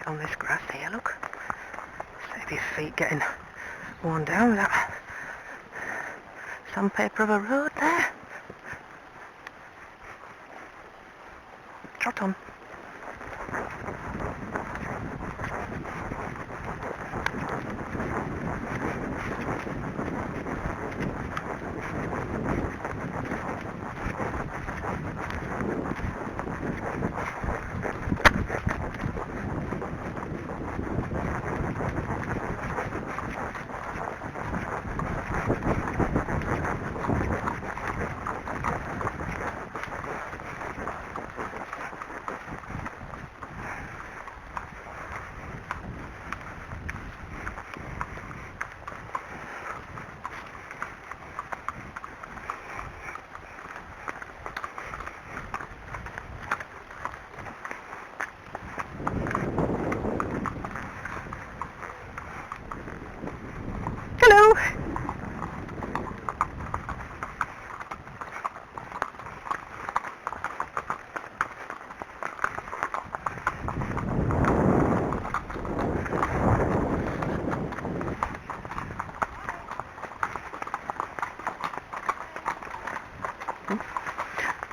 on this grass here, look. Save your feet getting worn down with that sandpaper of a road there. Trot on. Hello.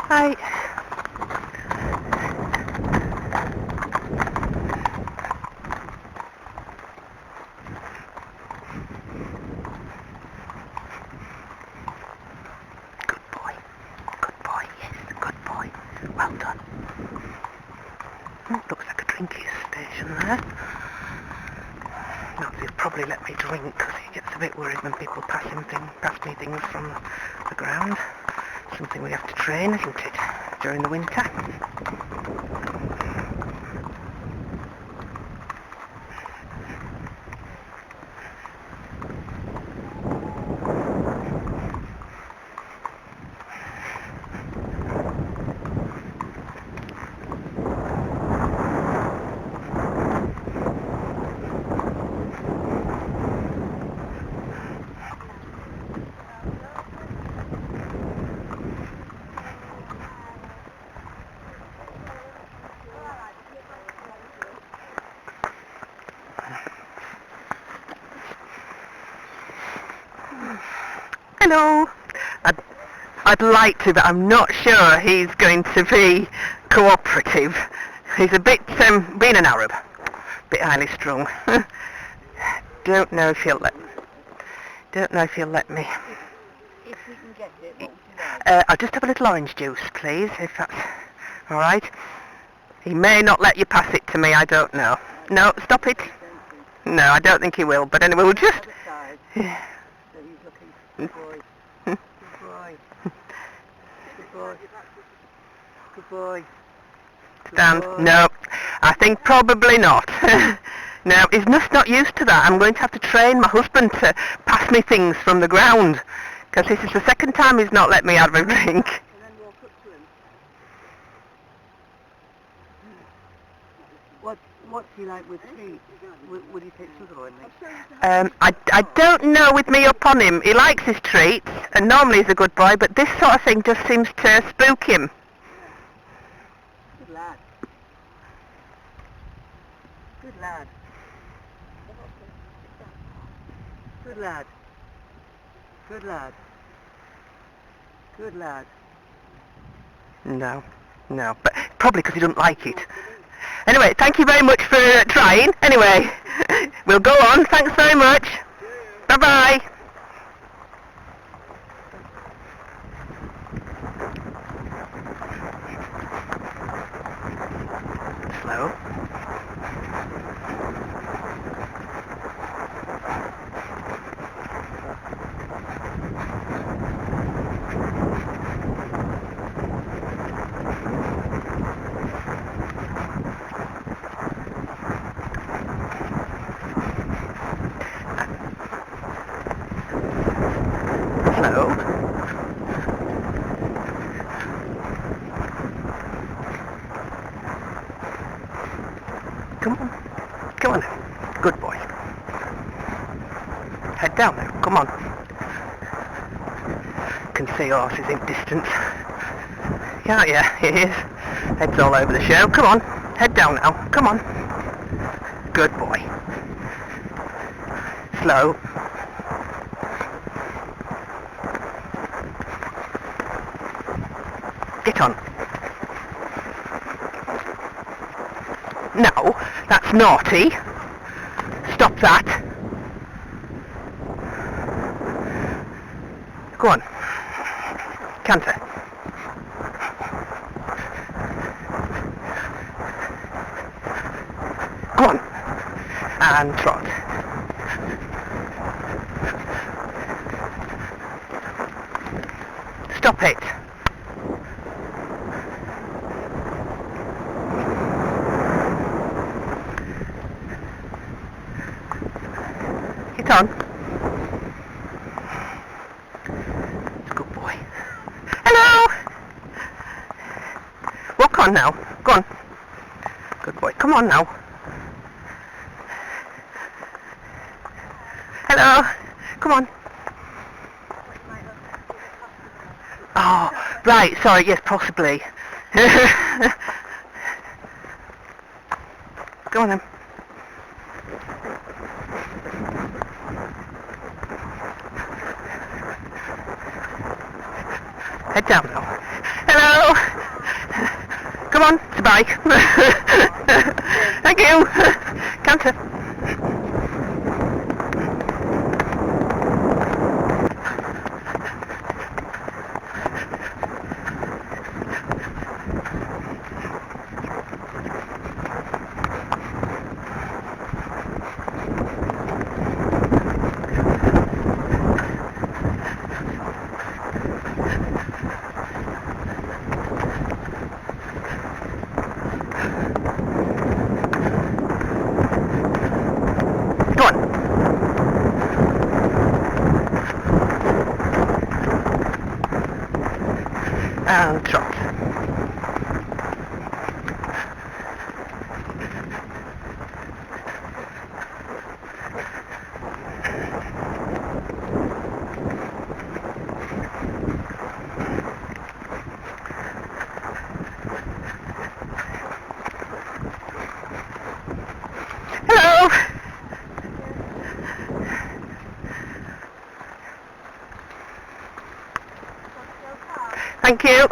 Hi. Well done. Looks like a drinking station there. No, they'll probably let me drink because he gets a bit worried when people pass me things from the ground. Something we have to train, isn't it, during the winter? Hello. I'd like to, but I'm not sure he's going to be cooperative. He's a bit, being an Arab, a bit highly strung. Don't know if he'll let me. If we can get it, what would you like? I'll just have a little orange juice, please, if that's all right. He may not let you pass it to me, I don't know. No, stop it. No, I don't think he will, but anyway, we'll just... Yeah. So he's looking. Good boy. Good boy. Good boy. Good boy. Stand. No, I think probably not. No, he's just not used to that. I'm going to have to train my husband to pass me things from the ground, because this is the second time he's not let me have a drink. And then walk up to him. What's he like with treats? Would he take sugar or anything? I don't know with me up on him. He likes his treats, and normally he's a good boy, but this sort of thing just seems to spook him. Good lad. Good lad. Good lad. Good lad. Good lad. No, but probably because he doesn't like it. Anyway, thank you very much for trying. Anyway, we'll go on. Thanks very much. Bye-bye. Slow. Slow. Come on now. Good boy. Head down now, come on. Can see horses in distance. Can't you? It is. Head's all over the show. Come on. Head down now. Come on. Good boy. Slow. Get on. No, that's naughty. Stop that. Go on. Canter. Go on. And trot. Stop it. Get on. Good boy. Hello! Walk on now. Go on. Good boy. Come on now. Hello. Come on. Oh, right. Sorry. Yes, possibly. Go on then. Head down now. Hello. Come on. It's a bike. Thank you. Canter. Go on. And trot. Hello. Thank you.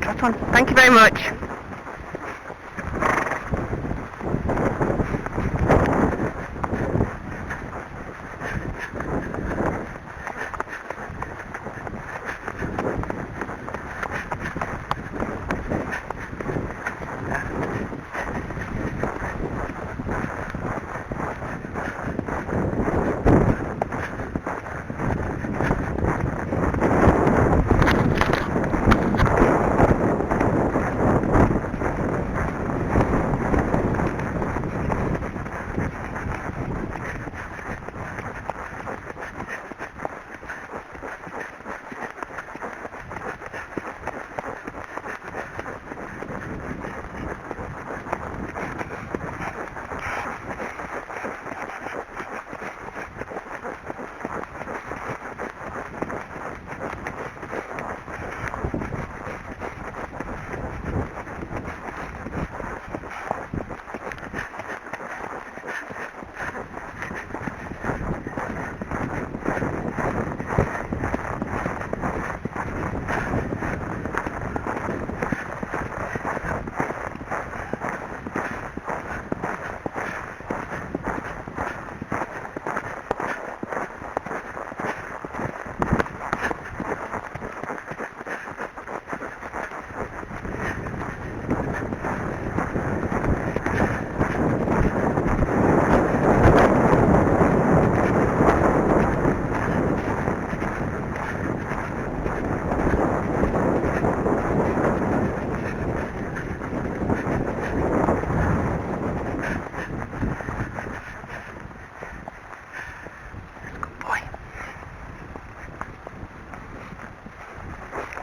Trot on. Thank you very much.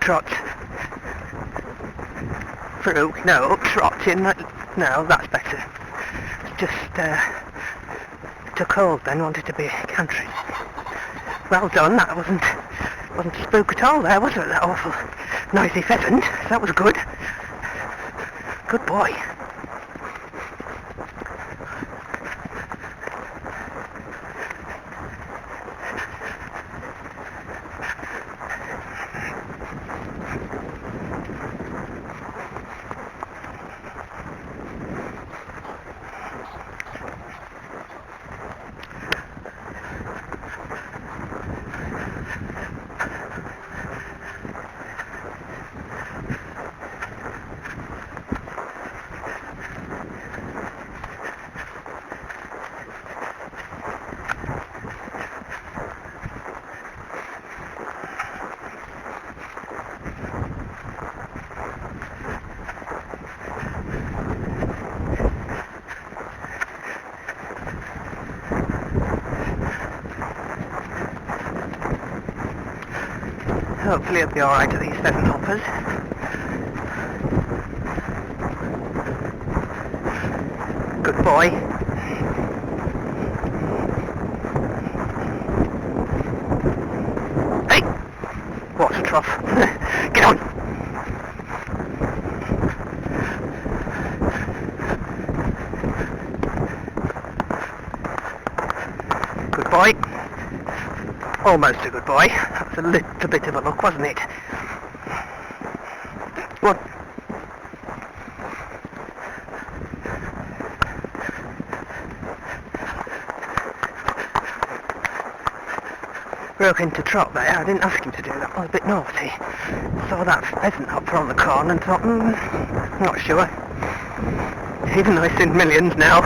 Trot. Farouk, no, trotting. No, that's better. Just took hold then, wanted to be cantering. Well done. That wasn't a spook at all there, was it? That awful noisy pheasant. That was good. Good boy. Hopefully he'll be alright at these pheasant hoppers. Good boy. Hey! Water trough. Get on! Good boy. Almost a good boy. That was a little bit of a look, wasn't it? Go on. Broke into trot there. I didn't ask him to do that. I was a bit naughty. Saw that pheasant hopper on the corn and thought, not sure. Even though it's in millions now.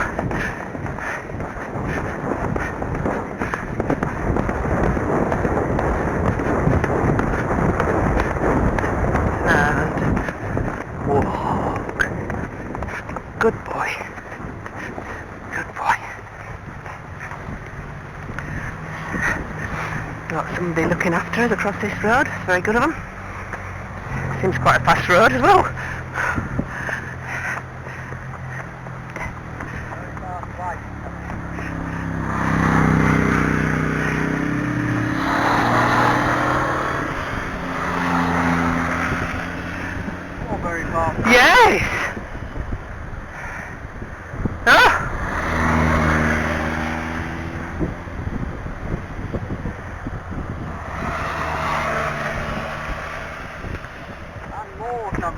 Walk. Good boy. Good boy. Got somebody looking after us across this road. Very good of them. Seems quite a fast road as well. Yes! Oh!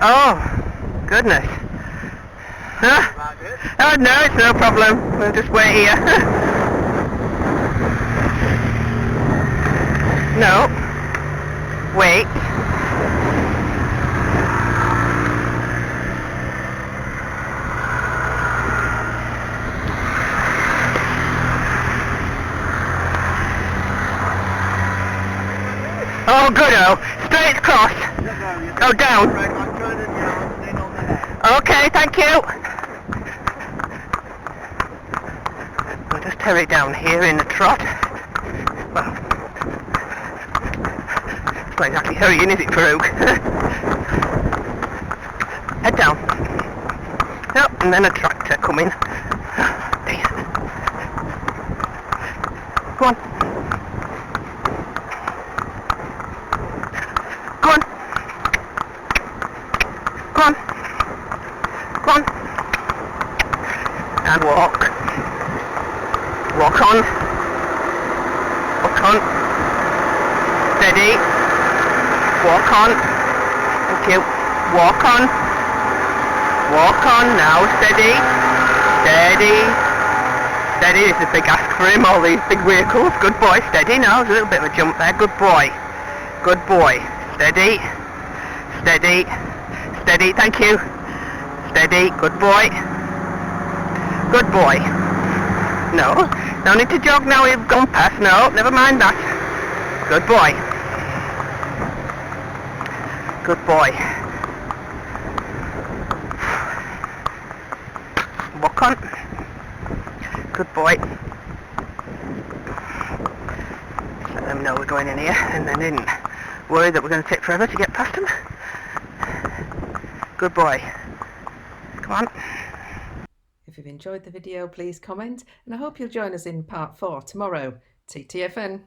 Oh, goodness. Huh? Oh no, it's no problem. We'll just wait here. No. Wait. Oh, good-o. Straight across. Oh, down. Okay, thank you. We'll just tear it down here in the trot. Well, it's not exactly hurrying, is it, Farouk? Head down. Oh, and then a tractor coming. Oh, dear. Go on. Go on. Go on. Go on. And walk. Walk on. Walk on. Steady. Walk on. Thank you. Walk on. Walk on now. Steady. Steady. Steady. This is a big ask for him, all these big vehicles. Good boy. Steady now. There's a little bit of a jump there. Good boy. Good boy. Steady. Steady. Steady. Thank you. Steady. Good boy. Good boy. No. No need to jog now. We've gone past. No. Never mind that. Good boy. Good boy. Walk on. Good boy. Let them know we're going in here and then didn't worry that we're going to take forever to get past them. Good boy. Come on. If you've enjoyed the video, please comment, and I hope you'll join us in part 4 tomorrow. TTFN.